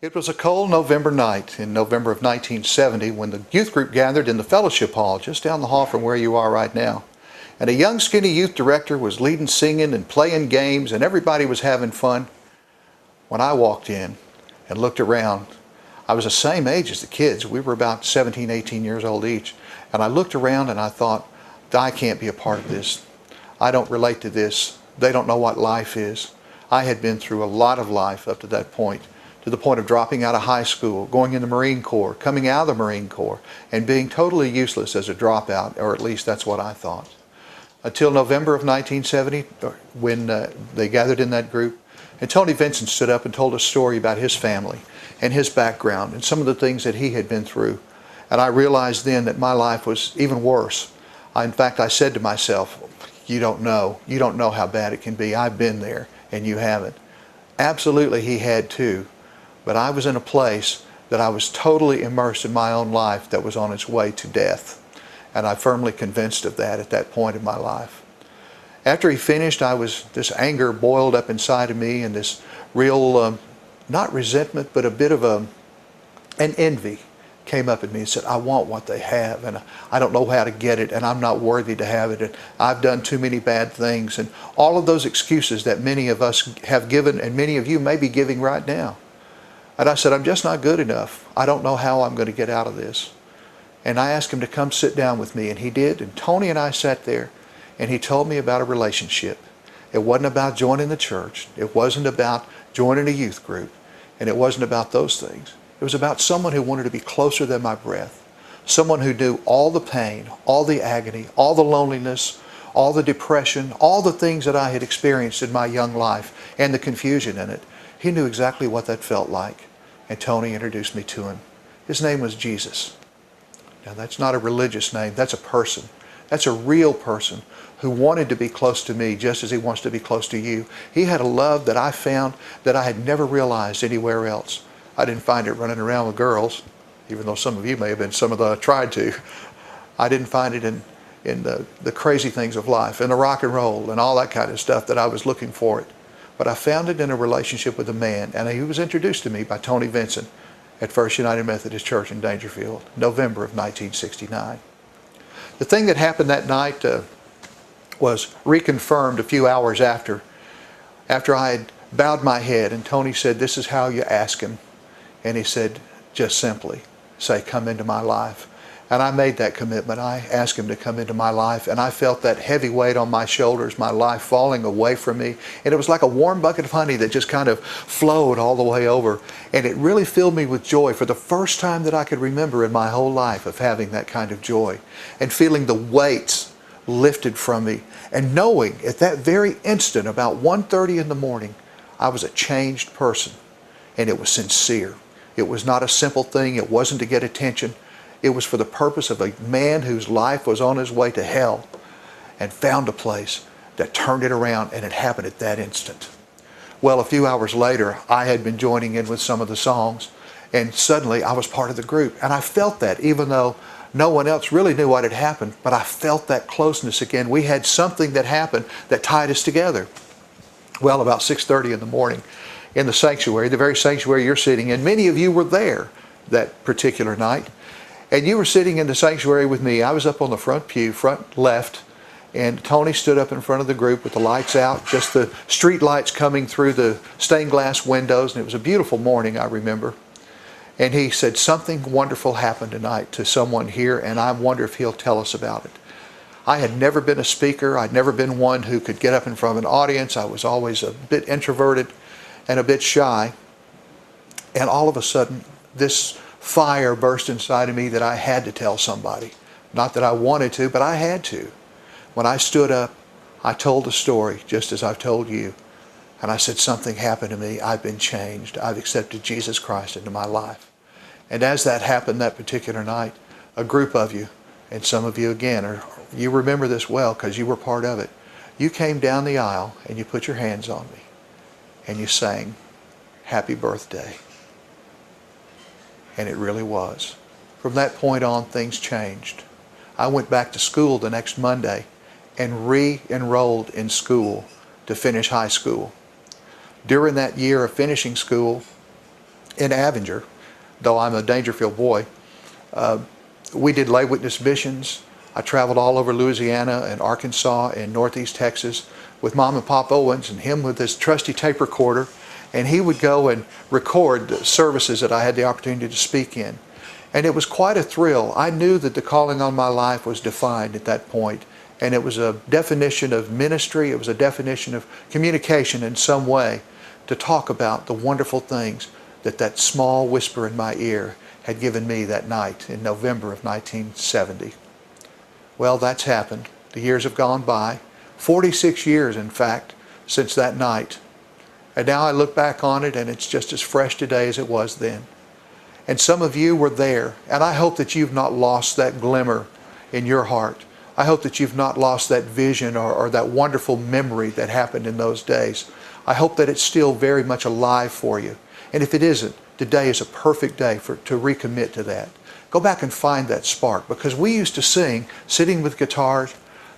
It was a cold November night in November of 1970 when the youth group gathered in the fellowship hall just down the hall from where you are right now. And a young skinny youth director was leading singing and playing games and everybody was having fun. When I walked in and looked around, I was the same age as the kids. We were about 17, 18 years old each. And I looked around and I thought, I can't be a part of this. I don't relate to this. They don't know what life is. I had been through a lot of life up to that point. To the point of dropping out of high school, going in the Marine Corps, coming out of the Marine Corps, and being totally useless as a dropout, or at least that's what I thought. Until November of 1970, when they gathered in that group, and Tony Vincent stood up and told a story about his family and his background and some of the things that he had been through. And I realized then that my life was even worse. In fact, I said to myself, you don't know how bad it can be. I've been there and you haven't. Absolutely he had too. But I was in a place that I was totally immersed in my own life that was on its way to death. And I'm firmly convinced of that at that point in my life. After he finished, this anger boiled up inside of me and this real, not resentment, but a bit of an envy came up in me and said, I want what they have and I don't know how to get it and I'm not worthy to have it and I've done too many bad things and all of those excuses that many of us have given and many of you may be giving right now. And I said, I'm just not good enough. I don't know how I'm going to get out of this. And I asked him to come sit down with me, and he did. And Tony and I sat there, and he told me about a relationship. It wasn't about joining the church. It wasn't about joining a youth group. And it wasn't about those things. It was about someone who wanted to be closer than my breath. Someone who knew all the pain, all the agony, all the loneliness, all the depression, all the things that I had experienced in my young life, and the confusion in it. He knew exactly what that felt like. And Tony introduced me to him. His name was Jesus. Now that's not a religious name, that's a person. That's a real person who wanted to be close to me just as he wants to be close to you. He had a love that I found that I had never realized anywhere else. I didn't find it running around with girls, even though some of you may have been some of the tried to. I didn't find it in the crazy things of life, and the rock and roll and all that kind of stuff that I was looking for it. But I found it in a relationship with a man, and he was introduced to me by Tony Vincent at First United Methodist Church in Dangerfield, November of 1969. The thing that happened that night was reconfirmed a few hours after I had bowed my head, and Tony said, this is how you ask him. And he said, just simply, say, come into my life. And I made that commitment. I asked him to come into my life, and I felt that heavy weight on my shoulders, my life falling away from me. And it was like a warm bucket of honey that just kind of flowed all the way over. And it really filled me with joy for the first time that I could remember in my whole life of having that kind of joy. And feeling the weights lifted from me. And knowing at that very instant, about 1:30 in the morning, I was a changed person. And it was sincere. It was not a simple thing. It wasn't to get attention. It was for the purpose of a man whose life was on his way to hell and found a place that turned it around, and it happened at that instant. Well, a few hours later, I had been joining in with some of the songs, and suddenly I was part of the group. And I felt that, even though no one else really knew what had happened, but I felt that closeness again. We had something that happened that tied us together. Well, about 6:30 in the morning, in the sanctuary, the very sanctuary you're sitting in, many of you were there that particular night. And you were sitting in the sanctuary with me. I was up on the front pew, front left, and Tony stood up in front of the group with the lights out, just the street lights coming through the stained glass windows, and it was a beautiful morning, I remember. And he said, something wonderful happened tonight to someone here, and I wonder if he'll tell us about it. I had never been a speaker. I'd never been one who could get up in front of an audience. I was always a bit introverted and a bit shy. And all of a sudden, this fire burst inside of me that I had to tell somebody. Not that I wanted to, but I had to. When I stood up, I told the story just as I've told you. And I said, something happened to me. I've been changed. I've accepted Jesus Christ into my life. And as that happened that particular night, a group of you, and some of you again, you remember this well because you were part of it. You came down the aisle and you put your hands on me and you sang, happy birthday. And it really was. From that point on, things changed. I went back to school the next Monday and re-enrolled in school to finish high school. During that year of finishing school, in Avenger, though I'm a Dangerfield boy. We did lay witness missions. I traveled all over Louisiana and Arkansas and Northeast Texas with Mom and Pop Owens, and him with his trusty tape recorder, and he would go and record the services that I had the opportunity to speak in. And it was quite a thrill. I knew that the calling on my life was defined at that point, and it was a definition of ministry, it was a definition of communication in some way, to talk about the wonderful things that that small whisper in my ear had given me that night in November of 1970. Well, that's happened. The years have gone by. 46 years, in fact, since that night. And now I look back on it and it's just as fresh today as it was then. And some of you were there, and I hope that you've not lost that glimmer in your heart. I hope that you've not lost that vision or that wonderful memory that happened in those days. I hope that it's still very much alive for you. And if it isn't, today is a perfect day to recommit to that. Go back and find that spark, because we used to sing, sitting with guitars.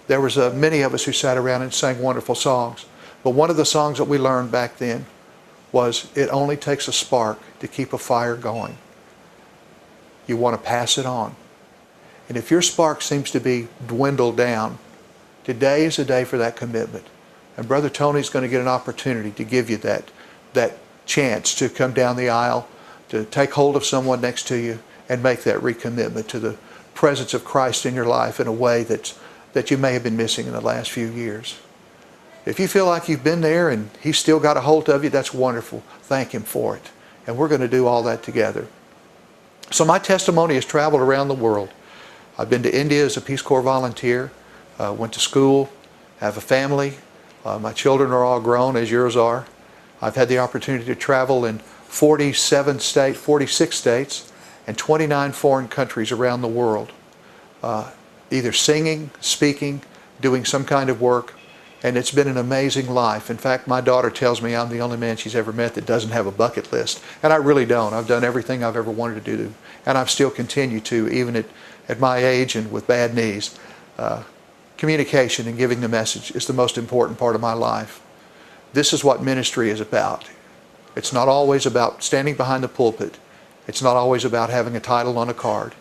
There was many of us who sat around and sang wonderful songs. But one of the songs that we learned back then was, it only takes a spark to keep a fire going. You want to pass it on. And if your spark seems to be dwindled down, today is the day for that commitment. And Brother Tony's going to get an opportunity to give you that chance to come down the aisle, to take hold of someone next to you and make that recommitment to the presence of Christ in your life in a way that you may have been missing in the last few years. If you feel like you've been there and He's still got a hold of you, that's wonderful. Thank Him for it. And we're going to do all that together. So my testimony has traveled around the world. I've been to India as a Peace Corps volunteer, went to school, have a family. My children are all grown, as yours are. I've had the opportunity to travel in 46 states and 29 foreign countries around the world, either singing, speaking, doing some kind of work, and it's been an amazing life. In fact, my daughter tells me I'm the only man she's ever met that doesn't have a bucket list, and I really don't. I've done everything I've ever wanted to do, and I've still continue to, even at my age and with bad knees. Communication and giving the message is the most important part of my life. This is what ministry is about. It's not always about standing behind the pulpit. It's not always about having a title on a card.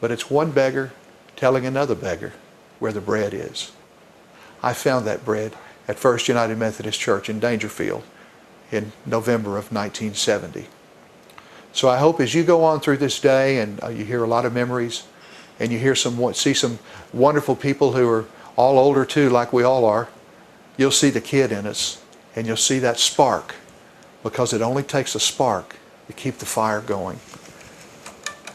But it's one beggar telling another beggar where the bread is. I found that bread at First United Methodist Church in Dangerfield in November of 1970. So I hope as you go on through this day and you hear a lot of memories, and you see some wonderful people who are all older too, like we all are, you'll see the kid in us, and you'll see that spark, because it only takes a spark to keep the fire going.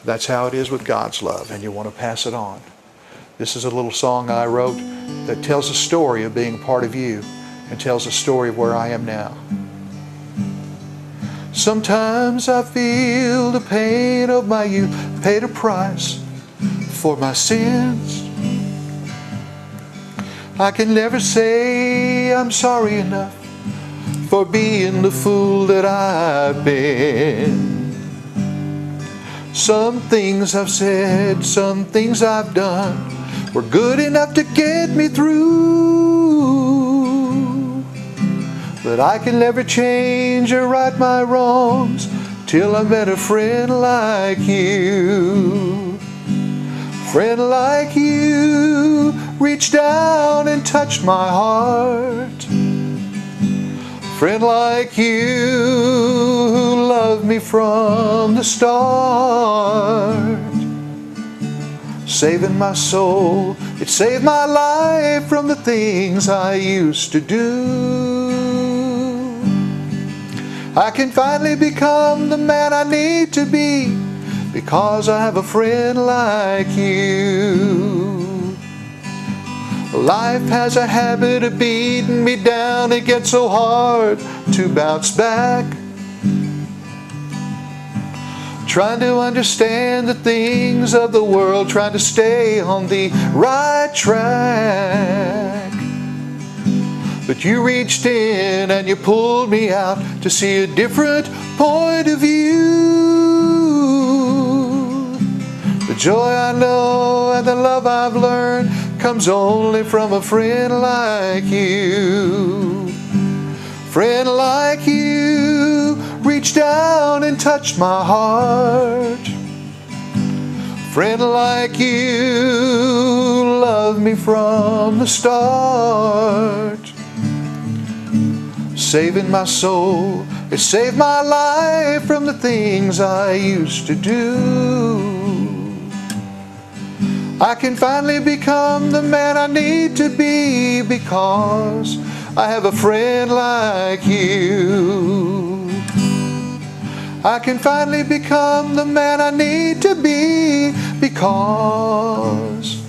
That's how it is with God's love, and you want to pass it on. This is a little song I wrote that tells a story of being part of you and tells a story of where I am now. Sometimes I feel the pain of my youth, paid a price for my sins. I can never say I'm sorry enough for being the fool that I've been. Some things I've said, some things I've done were good enough to get me through. But I can never change or right my wrongs till I met a friend like you. Friend like you reached down and touched my heart. Friend like you who loved me from the start. Saving my soul, it saved my life from the things I used to do. I can finally become the man I need to be because I have a friend like you. Life has a habit of beating me down. It gets so hard to bounce back. Trying to understand the things of the world, trying to stay on the right track. But you reached in and you pulled me out to see a different point of view. The joy I know and the love I've learned comes only from a friend like you. Friend like you reached reached down and touched my heart. Friend like you loved me from the start. Saving my soul, it saved my life from the things I used to do. I can finally become the man I need to be because I have a friend like you. I can finally become the man I need to be because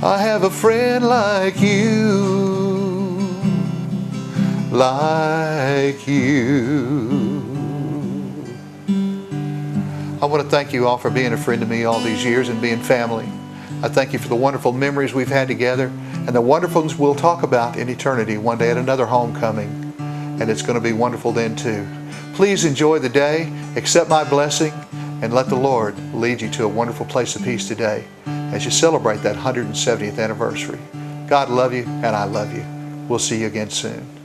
I have a friend like you. Like you. I want to thank you all for being a friend to me all these years and being family. I thank you for the wonderful memories we've had together and the wonderful ones we'll talk about in eternity one day at another homecoming. And it's going to be wonderful then too. Please enjoy the day, accept my blessing, and let the Lord lead you to a wonderful place of peace today as you celebrate that 170th anniversary. God love you and I love you. We'll see you again soon.